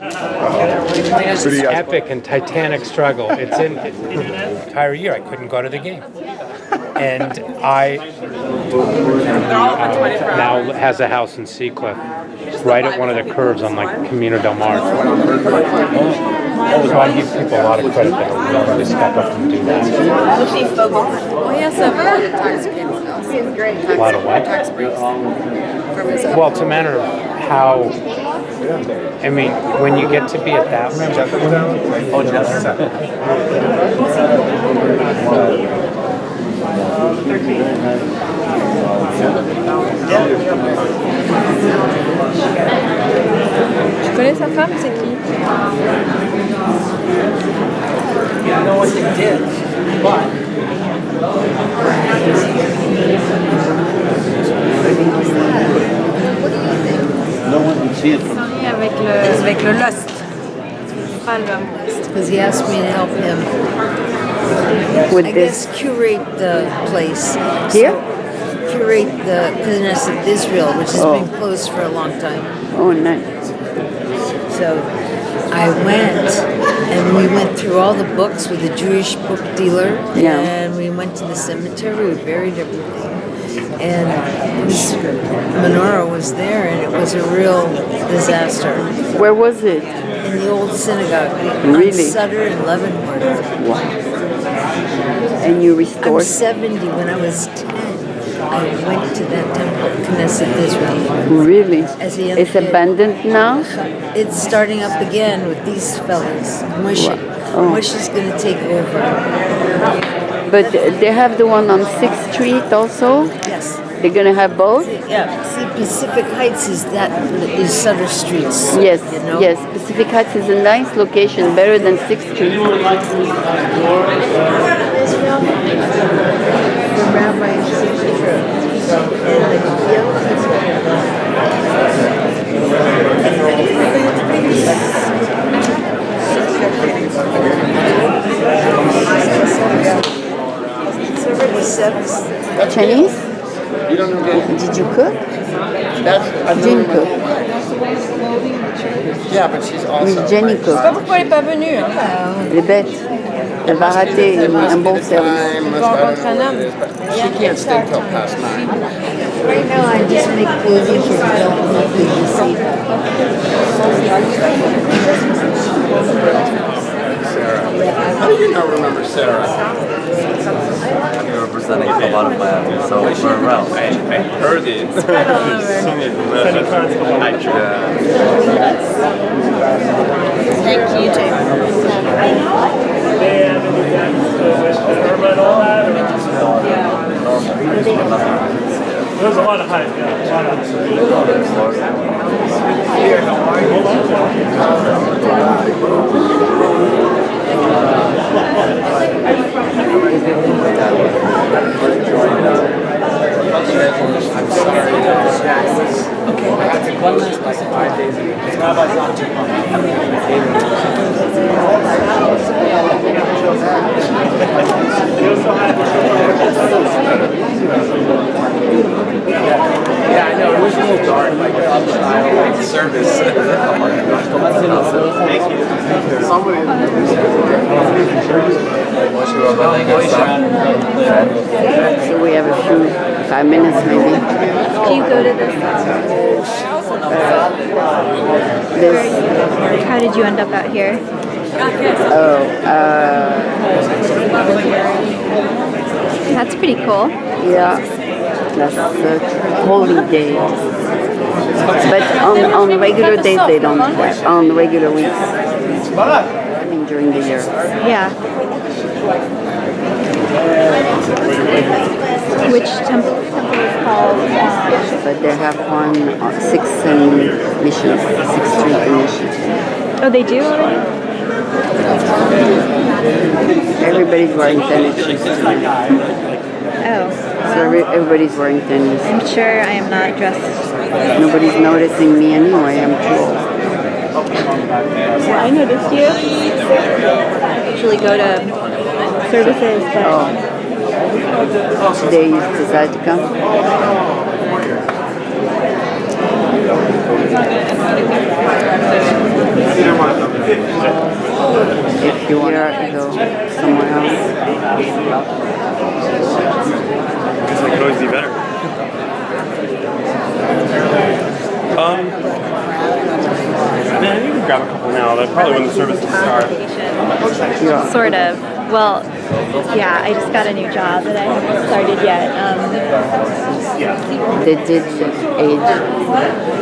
It's an epic and titanic struggle. It's in the entire year. I couldn't go to the game. And I now has a house in Seacliff, right at one of the curves on like Camino del Mar. So I give people a lot of credit that are willing to step up and do that. Well, he has a tax breaks. A lot of what? Tax breaks. Well, it's a matter of how. I mean, when you get to be at that level. Oh, Tu connais sa femme, c'est qui? I know what they did, but no one can see it from Avec le lust. Pas l'homme lust. Because he asked me to help him with I this. guess curate the place. Here? So, curate the Knesset Israel, which has been closed for a long time. Oh, nice. So I went, and we went through all the books with a Jewish book dealer, Yeah. and we went to the cemetery, we buried everything. And this menorah was there, and it was a real disaster. Where was it? In the old synagogue, Really? on Sutter and Leavenworth. Wow. And you I'm restored? 70. When I was 10, I went to that temple, Knesset Israel. Really? As a young It's kid. abandoned now? It's starting up again with these fellas. Moshe. Oh. Moshe's going to take over. But they have the one on 6th Street also? Yes. They're going to have both? Yeah. See, Pacific Heights is Sutter Streets. Yes, You know? yes. Pacific Heights is a nice location, better than 6th Street. The rabbi's signature. And the young It's already 7. Chinese? Did you cook? Didn't cook. yeah, but she's also Oui, Jenny cook. Pourquoi elle n'est pas venue? Hein? Elle est bête. Elle va rater un bon service. Tu vas rencontrer un homme. She can't stay till past 9. Right now, I just make clothing for people who see. How do you not remember Sarah? You're representing chabadsf, so we're around. I heard it. Seen it. Thank you, Jay. There's a lot of hype, yeah. A lot of I'm sorry. Okay, I have to one last like 5 days ago. Yeah, I know. It was a little dark, like club style, like service. Thank you. Somebody. So we have a few, 5 minutes maybe. Do you go to this? This, How did you end up out here? That's pretty cool. yeah, that's a holy day. But on regular days they don't do that. On regular weeks, I mean during the year. Yeah. Which temple is called? But they have one on 6th and Mission, 6th Street and Mission. Oh, they do already? Everybody's wearing tennis shoes tonight. Oh. So everybody's wearing tennis. I'm sure I am not dressed. Nobody's noticing me anyway, I'm too old. Yeah, I noticed you. I usually go to services, but Today you decided to come? if you want to go somewhere else. Guess I could always be better. Man, you can grab a couple now. That's probably when the service will start. Yeah. Sort of. Well, yeah, I just got a new job that I haven't started yet. They did age.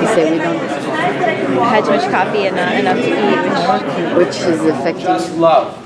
You say we don't. I had too much coffee and not enough to eat, Which is effective. Just love.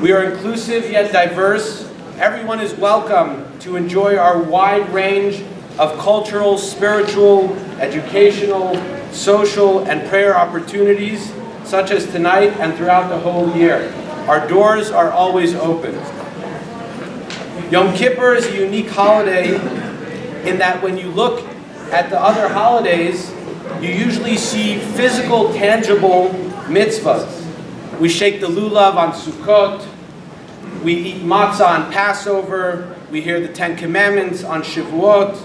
We are inclusive yet diverse. Everyone is welcome to enjoy our wide range of cultural, spiritual, educational, social, and prayer opportunities, such as tonight and throughout the whole year. Our doors are always open. Yom Kippur is a unique holiday in that when you look at the other holidays, you usually see physical, tangible mitzvahs. We shake the lulav on Sukkot, we eat matzah on Passover, we hear the Ten Commandments on Shavuot,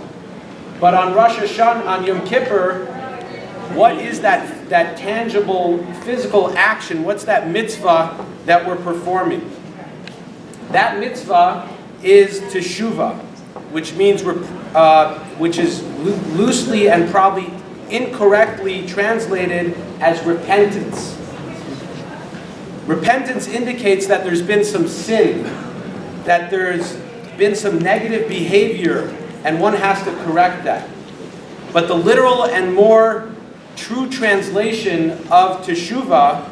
but on Rosh Hashanah, on Yom Kippur, what is that tangible, physical action? What's that mitzvah that we're performing? That mitzvah is teshuvah, which means which is loosely and probably incorrectly translated as repentance. Repentance indicates that there's been some sin, that there's been some negative behavior, and one has to correct that. But the literal and more true translation of teshuvah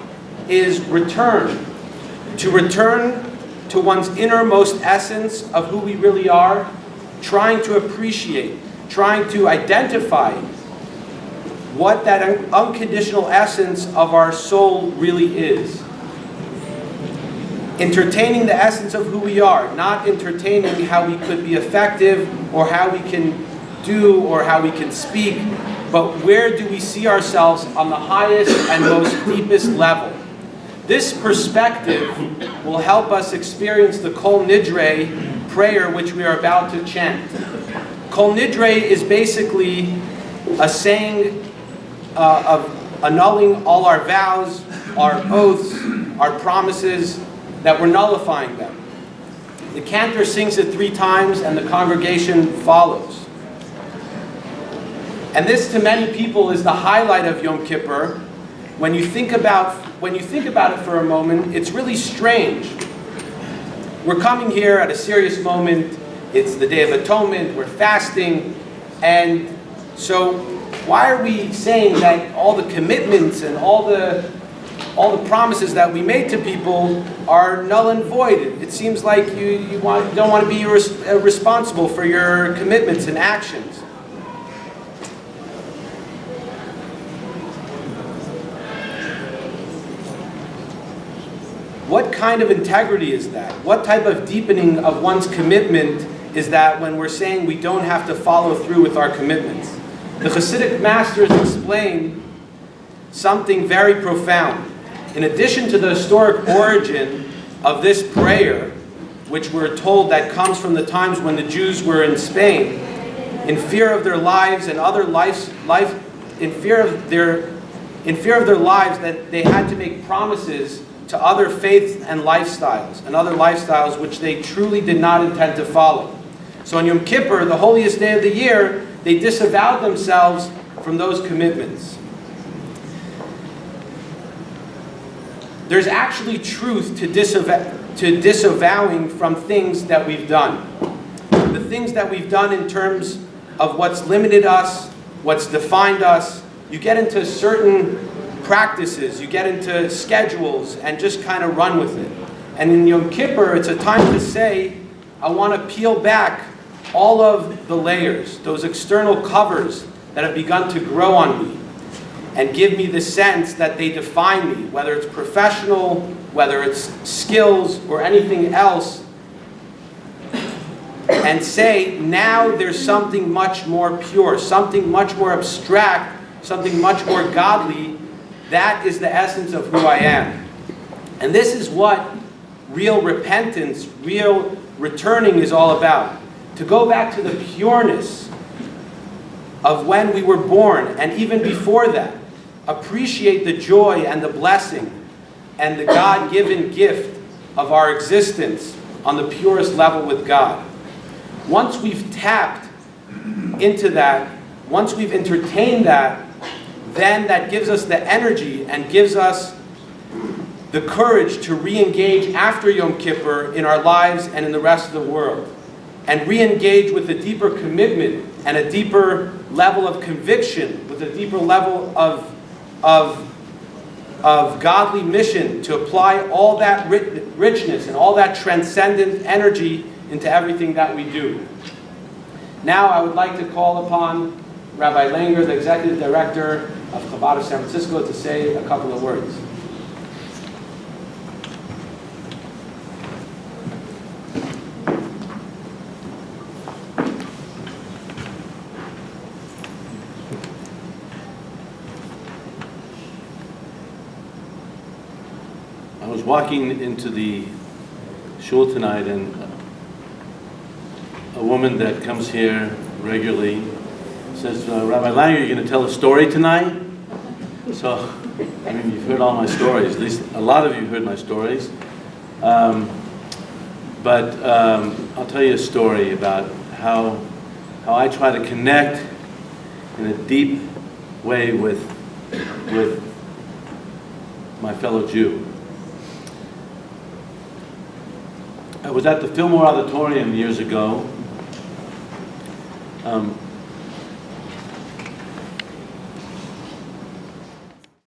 is return. To return to one's innermost essence of who we really are, trying to appreciate, trying to identify what that unconditional essence of our soul really is. Entertaining the essence of who we are, not entertaining how we could be effective or how we can do or how we can speak, but where do we see ourselves on the highest and most deepest level. This perspective will help us experience the Kol Nidre prayer which we are about to chant. Kol Nidre is basically a saying of annulling all our vows, our oaths, our promises, that we're nullifying them. The cantor sings it 3 times and the congregation follows. And this to many people is the highlight of Yom Kippur. When you think about it for a moment, it's really strange. We're coming here at a serious moment. It's the Day of Atonement, we're fasting, and so why are we saying that all the commitments and all the promises that we made to people are null and void? It seems like you don't want to be responsible for your commitments and actions. What kind of integrity is that? What type of deepening of one's commitment is that when we're saying we don't have to follow through with our commitments? The Hasidic masters explain something very profound. In addition to the historic origin of this prayer, which we're told that comes from the times when the Jews were in Spain, in fear of their lives and other in fear of their lives, that they had to make promises to other faiths and other lifestyles which they truly did not intend to follow. So on Yom Kippur, the holiest day of the year, they disavowed themselves from those commitments. There's actually truth to disavowing from things that we've done. The things that we've done in terms of what's limited us, what's defined us. You get into certain practices, you get into schedules, and just kind of run with it. And in Yom Kippur, it's a time to say, I want to peel back all of the layers, those external covers that have begun to grow on me, and give me the sense that they define me, whether it's professional, whether it's skills, or anything else, and say, now there's something much more pure, something much more abstract, something much more godly. That is the essence of who I am. And this is what real repentance, real returning is all about. To go back to the pureness of when we were born, and even before that, appreciate the joy and the blessing and the God-given gift of our existence on the purest level with God. Once we've tapped into that, once we've entertained that, then that gives us the energy and gives us the courage to re-engage after Yom Kippur in our lives and in the rest of the world, and re-engage with a deeper commitment and a deeper level of conviction, with a deeper level of godly mission to apply all that richness and all that transcendent energy into everything that we do. Now I would like to call upon Rabbi Langer, the Executive Director of Chabad of San Francisco, to say a couple of words. I was walking into the shul tonight, and a woman that comes here regularly says, Rabbi Langer, you're going to tell a story tonight? So, I mean, you've heard all my stories. At least a lot of you heard my stories. But I'll tell you a story about how I try to connect in a deep way with my fellow Jew. I was at the Fillmore Auditorium years ago.